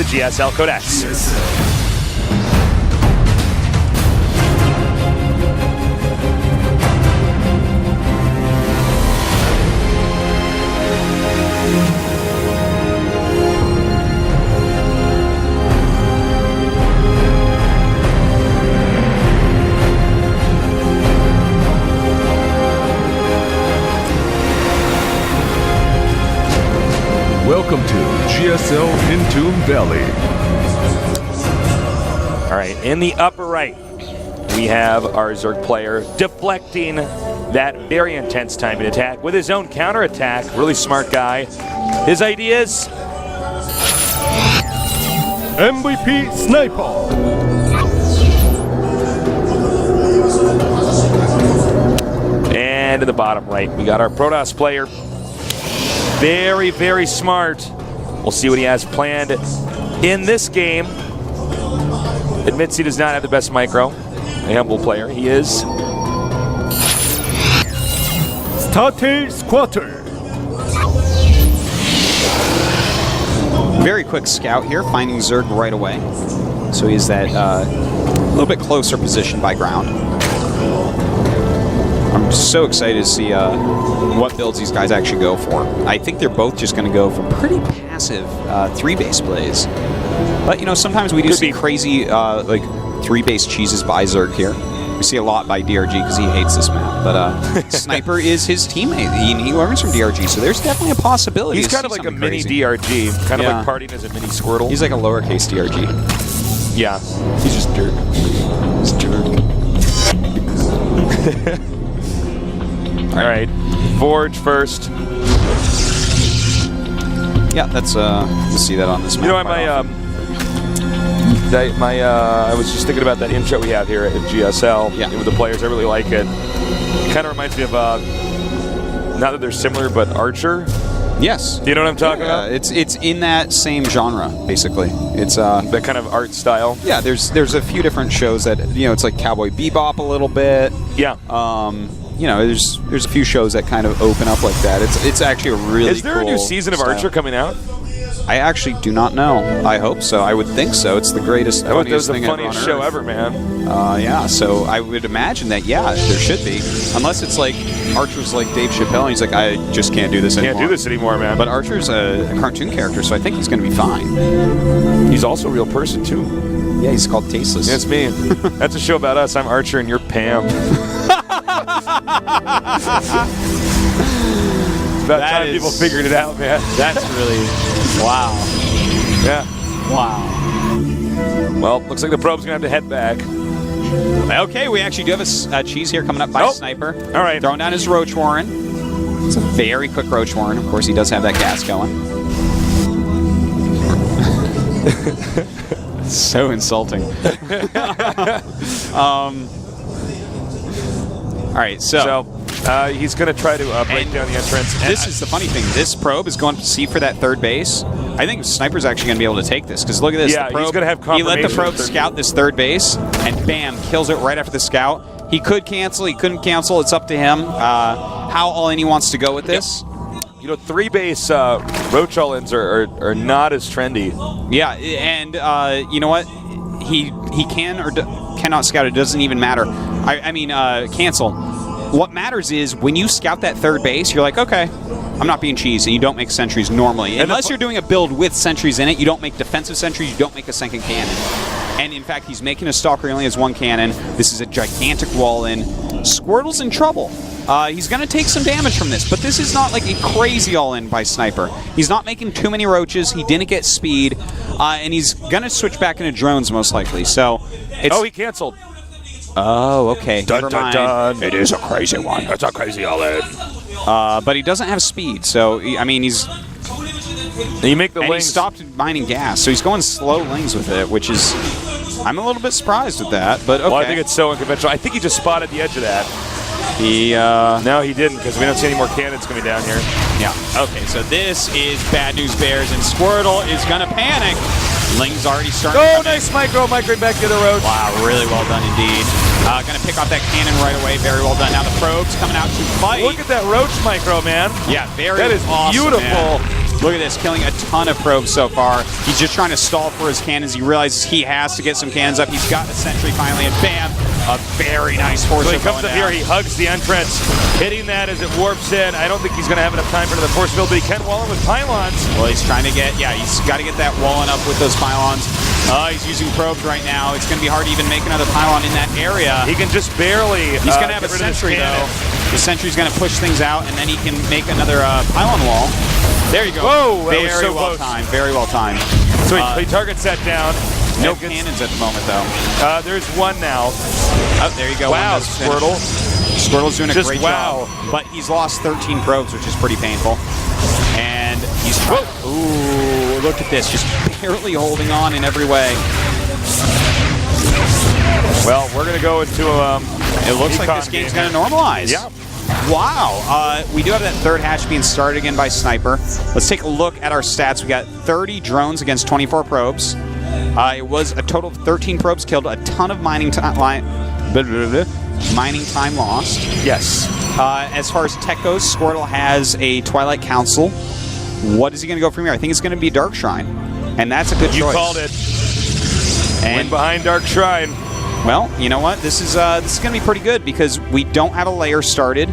GSL Codex. Welcome to GSL Intoon Valley. All right, in the upper right, we have our Zerg player deflecting that very intense timing attack with his own counterattack. Really smart guy. His ideas? MVP Sniper. And in the bottom right, we got our Protoss player. Very, very smart. We'll see what he has planned in this game. Admits he does not have the best micro. A humble player. He is. Starter Squirtle. Very quick scout here, finding Zerg right away. So he's that little bit closer position by ground. I'm so excited to see what builds these guys actually go for. I think they're both just going to go for pretty passive 3-base plays. But, you know, sometimes we do see crazy, like, 3-base cheeses by Zerg here. We see a lot by DRG because he hates this map. But Sniper is his teammate. He learns from DRG, so there's definitely a possibility. He's kind of like a mini DRG, kind of like partying as a mini Squirtle. He's like a lowercase DRG. Yeah, he's just dirt. He's dirt. All right, Forge first. Yeah, that's you see that on this map. You know, I was just thinking about that intro we have here at GSL with the players. I really like it. Kind of reminds me of not that they're similar, but Archer. Yes. You know what I'm talking about? It's in that same genre, basically. It's that kind of art style. Yeah, there's a few different shows that, you know, it's like Cowboy Bebop a little bit. Yeah. You know, there's a few shows that kind of open up like that. It's actually a really cool. Is there a new season of Archer coming out? I actually do not know. I hope so. I would think so. It's the greatest, funniest thing ever on Earth. That was the funniest show ever, man. Yeah, so I would imagine that, yeah, there should be. Unless it's like Archer's like Dave Chappelle, and he's like, I just can't do this anymore. Can't do this anymore, man. But Archer's a cartoon character, so I think he's going to be fine. He's also a real person, too. Yeah, he's called Tasteless. That's me. That's a show about us. I'm Archer and you're Pam. It's about time people figured it out, man. That's really... Wow. Yeah. Wow. Well, looks like the probe's going to have to head back. Okay, we actually do have a cheese here coming up by Sniper. All right. Throwing down his Roach Warren. It's a very quick Roach Warren. Of course, he does have that gas going. So insulting. All right, so he's going to try to break down the entrance. This is the funny thing. This probe is going to see for that third base. I think Sniper's actually going to be able to take this, because look at this. Yeah, the probe, he's going to have he let the confirmation. probe scout this third base, and bam, kills it right after the scout. He could cancel. He couldn't cancel. It's up to him how all in he wants to go with this. You know, 3-base Roach all-ins are not as trendy. Yeah, and you know what? He can or cannot scout. It doesn't even matter. I mean, cancel. What matters is when you scout that third base, you're like, okay, I'm not being cheesy. You don't make sentries normally. Unless you're doing a build with sentries in it, you don't make defensive sentries, you don't make a second cannon. And in fact, he's making a Stalker, he only has one cannon. This is a gigantic wall-in. Squirtle's in trouble. He's going to take some damage from this, but this is not like a crazy all-in by Sniper. He's not making too many roaches. He didn't get speed, and he's going to switch back into drones most likely. So, he canceled. Oh, okay. Dun, dun, dun. It is a crazy one. That's a crazy all-in. But he doesn't have speed, so I mean he stopped mining gas, so he's going slow lanes with it, which is I'm a little bit surprised with that. But okay. Well, I think it's so unconventional. I think he just spotted the edge of that. No, he didn't, because we don't see any more cannons coming down here. Yeah. Okay, so this is Bad News Bears, and Squirtle is gonna panic. Ling's already starting. Oh, nice micro back to the road. Wow, really well done indeed. Gonna pick off that cannon right away. Very well done. Now the probe's coming out to fight. Look at that roach micro, man. Yeah, very That is awesome, beautiful. Man. Look at this, killing a ton of probes so far. He's just trying to stall for his cannons. He realizes he has to get some cannons up. He's got a sentry finally, and bam! A very nice force. So he comes up here, he hugs the entrance, hitting that as it warps in. I don't think he's going to have enough time for another force field, but he can wall in with pylons. Well, he's trying to get, he's got to get that walling up with those pylons. He's using probes right now. It's going to be hard to even make another pylon in that area. He can just barely. He's going to have a sentry, though. The sentry's going to push things out, and then he can make another pylon wall. There you go. Whoa, very that was so well close. timed. Very well timed. So he targets that down. No cannons at the moment, though. There's one now. Oh, there you go. Wow, Squirtle. Squirtle's doing a Just great wow. job. But he's lost 13 probes, which is pretty painful. And he's trying. Ooh, look at this. Just barely holding on in every way. Well, we're going to go into it looks like this game's going to normalize. Yeah. Wow. We do have that third hatch being started again by Sniper. Let's take a look at our stats. We got 30 drones against 24 probes. It was a total of 13 probes killed, a ton of mining time lost. Yes. As far as tech goes, Squirtle has a Twilight Council. What is he going to go from here? I think it's going to be Dark Shrine, and that's a good choice. You called it. And win behind Dark Shrine. Well, you know what? This is going to be pretty good because we don't have a layer started.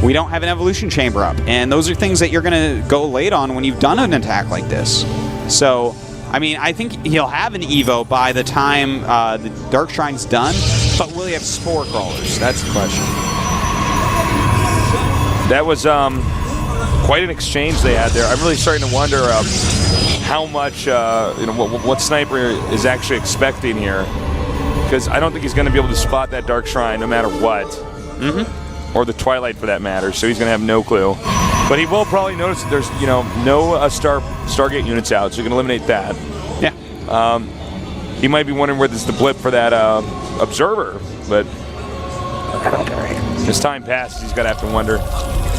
We don't have an evolution chamber up, and those are things that you're going to go late on when you've done an attack like this. So, I mean, I think he'll have an Evo by the time the Dark Shrine's done, but will he have Spore Crawlers? That's the question. That was quite an exchange they had there. I'm really starting to wonder how much, what Sniper is actually expecting here. Because I don't think he's going to be able to spot that Dark Shrine no matter what. Mm-hmm. Or the Twilight for that matter, so he's going to have no clue. But he will probably notice that there's, no Stargate units out, so he can eliminate that. Yeah. He might be wondering where there's the blip for that Observer, but as time passes, he's going to have to wonder.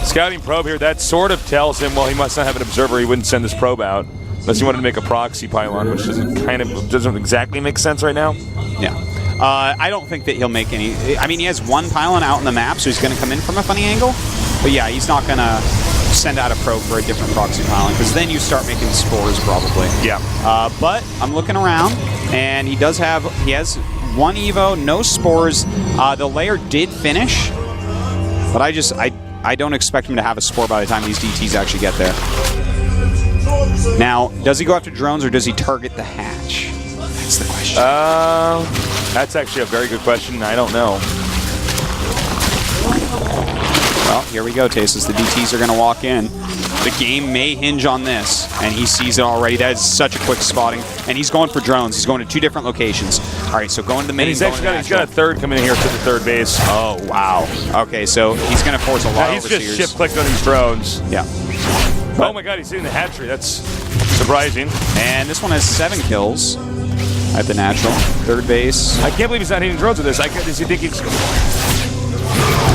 Scouting probe here, that sort of tells him, well, he must not have an Observer, he wouldn't send this probe out. Unless he wanted to make a proxy pylon, which doesn't exactly make sense right now. Yeah. I don't think that he'll make any. I mean, he has one pylon out on the map, so he's going to come in from a funny angle. But yeah, he's not going to send out a probe for a different proxy pylon, because then you start making spores probably. Yeah. But I'm looking around, and he has one Evo, no spores. The layer did finish, but I don't expect him to have a spore by the time these DTs actually get there. Now, does he go after drones, or does he target the hatch? That's the question. That's actually a very good question. I don't know. Well, here we go, Tasteless. The DTs are going to walk in. The game may hinge on this, and he sees it already. That is such a quick spotting. And he's going for drones. He's going to 2 different locations. All right, so going to the main. And he's got a third coming in here to the third base. Oh, wow. Okay, so he's going to force a lot of overseers. He's just shift-clicked on these drones. Yeah. But, oh my god, he's hitting the hatchery. That's surprising. And this one has 7 kills at the natural. Third base. I can't believe he's not hitting drones with this. Does he think he's...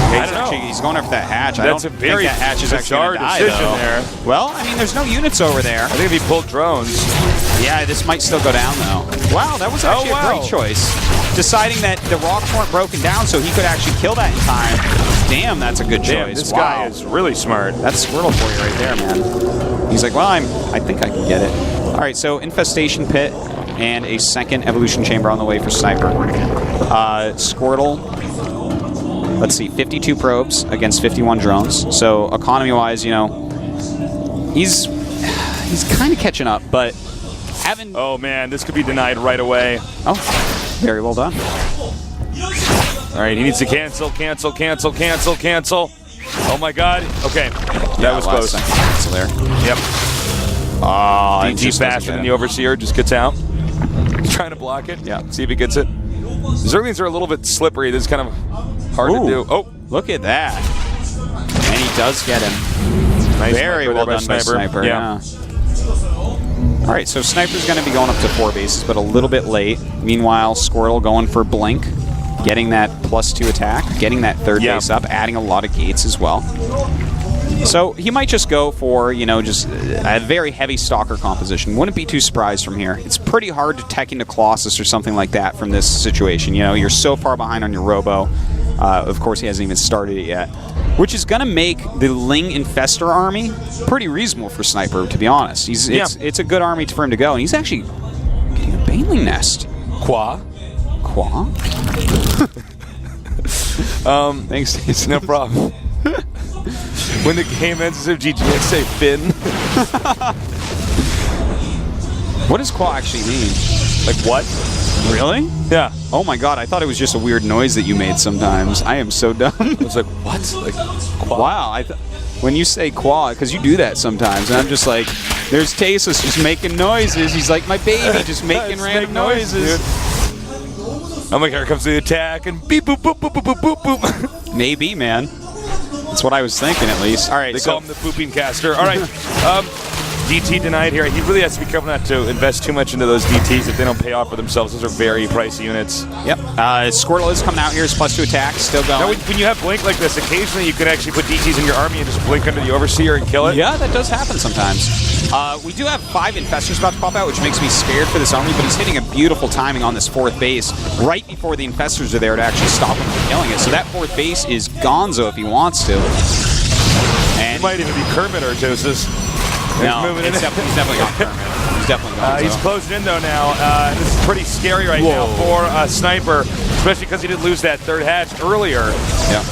I don't know. He's going after that hatch. I don't think that hatch is actually going to die, decision though. there. Well, I mean, there's no units over there. I think if he pulled drones... Yeah, this might still go down, though. Wow, that was actually a great choice. Deciding that the rocks weren't broken down so he could actually kill that in time. Damn, that's a good choice. This guy is really smart. That's Squirtle for you right there, man. He's like, well, I think I can get it. All right, so Infestation Pit and a second Evolution Chamber on the way for Sniper. Squirtle... Let's see, 52 probes against 51 drones. So economy-wise, he's kind of catching up, but having... Oh, man, this could be denied right away. Oh, very well done. All right, he needs to cancel. Oh, my God. Okay, that was close. Cancel there. Yep. Oh, DT faster than the Overseer, just gets out. He's trying to block it. Yeah, see if he gets it. The Zerglings are a little bit slippery. This is kind of hard to do. Oh, look at that. And he does get him. Nice. Very well done by Sniper. Yeah. All right, so Sniper's going to be going up to 4 bases, but a little bit late. Meanwhile, Squirtle going for Blink, getting that +2 attack, getting that third base up, adding a lot of gates as well. So he might just go for, just a very heavy Stalker composition. Wouldn't be too surprised from here. It's pretty hard to tech into Colossus or something like that from this situation. You're so far behind on your Robo. Of course, he hasn't even started it yet. Which is going to make the Ling Infestor army pretty reasonable for Sniper, to be honest. It's a good army for him to go, and he's actually getting a Baneling Nest. Qua? Thanks, Jason. No problem. When the game ends, it's GG, I say Finn. What does Qua actually mean? Like what? Really? Yeah. Oh my god, I thought it was just a weird noise that you made sometimes. I am so dumb. I was like, what? Like, Qua? Wow, when you say Qua, because you do that sometimes, and I'm just like, there's Tasus just making noises. He's like my baby, just making random noises. I'm like, here comes the attack, and beep, boop, boop, boop, boop, boop, boop, boop. Maybe, man. That's what I was thinking, at least. All right, They call him the pooping caster. All right. DT denied here. He really has to be careful not to invest too much into those DTs if they don't pay off for themselves. Those are very pricey units. Yep. Squirtle is coming out here. His +2 attack, still going. Now, when you have Blink like this, occasionally you can actually put DTs in your army and just blink under the Overseer and kill it. Yeah, that does happen sometimes. We do have 5 Infestors about to pop out, which makes me scared for this army, but he's hitting a beautiful timing on this 4th base right before the Infestors are there to actually stop him from killing it. So that 4th base is gonzo if he wants to. And it might even be Kermit or Tosis. No, he's definitely gone Kermit. He's definitely gone. He's closing in, though, now. This is pretty scary right now for Sniper, especially because he did lose that 3rd hatch earlier. Yeah.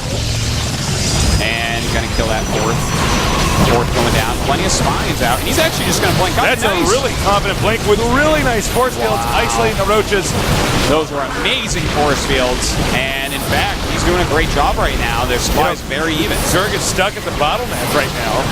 And he's going to kill that 4th going down. Plenty of spines out. And he's actually just going to blink up. That's a really confident blink with really nice force fields, isolating the roaches. Those are amazing force fields. And in fact, he's doing a great job right now. Their supply is very even. Zerg is stuck at the bottleneck right now.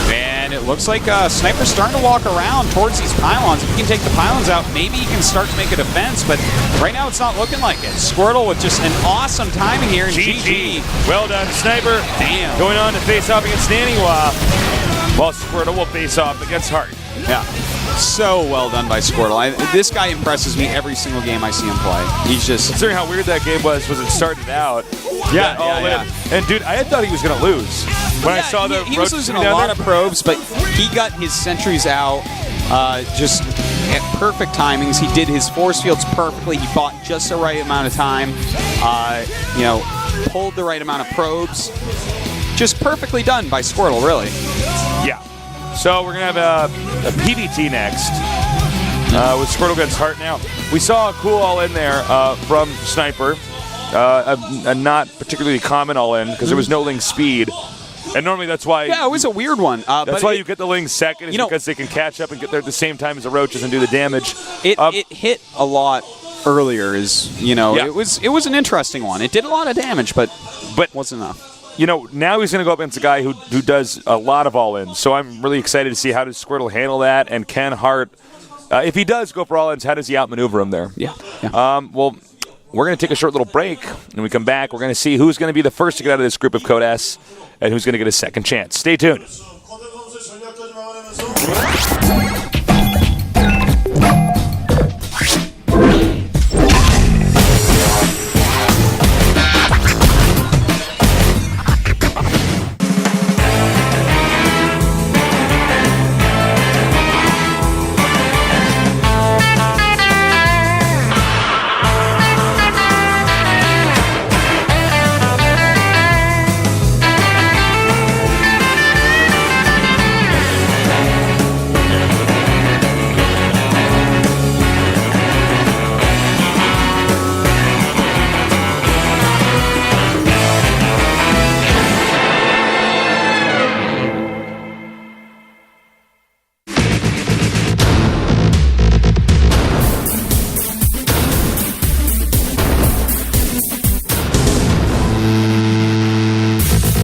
And it looks like Sniper's starting to walk around towards these pylons. If he can take the pylons out, maybe he can start to make a defense, but right now it's not looking like it. Squirtle with just an awesome timing here, and GG. Well done, Sniper. Damn. Going on to face off against Naniwa, while Squirtle will face off against Hart. Yeah. So well done by Squirtle. This guy impresses me every single game I see him play. He's just... Considering how weird that game was it started out. Yeah. And dude, I had thought he was going to lose. When I saw the he was losing a lot of probes, but he got his sentries out just at perfect timings. He did his force fields perfectly. He bought just the right amount of time. Pulled the right amount of probes. Just perfectly done by Squirtle, really. Yeah. So we're going to have a PvT next with Squirtle against Hart. Now, we saw a cool all-in there from Sniper. A not particularly common all-in because there was no Ling speed. And normally that's why... Yeah, it was a weird one. That's why you get the Ling second, is because they can catch up and get there at the same time as the Roaches and do the damage. It hit a lot earlier, it was an interesting one. It did a lot of damage, but wasn't enough. Now he's going to go up against a guy who does a lot of all-ins. So I'm really excited to see how does Squirtle handle that, and can Hart, if he does go for all-ins, how does he outmaneuver him there? Yeah. Well, we're going to take a short little break. When we come back, we're going to see who's going to be the first to get out of this group of Code S and who's going to get a second chance. Stay tuned.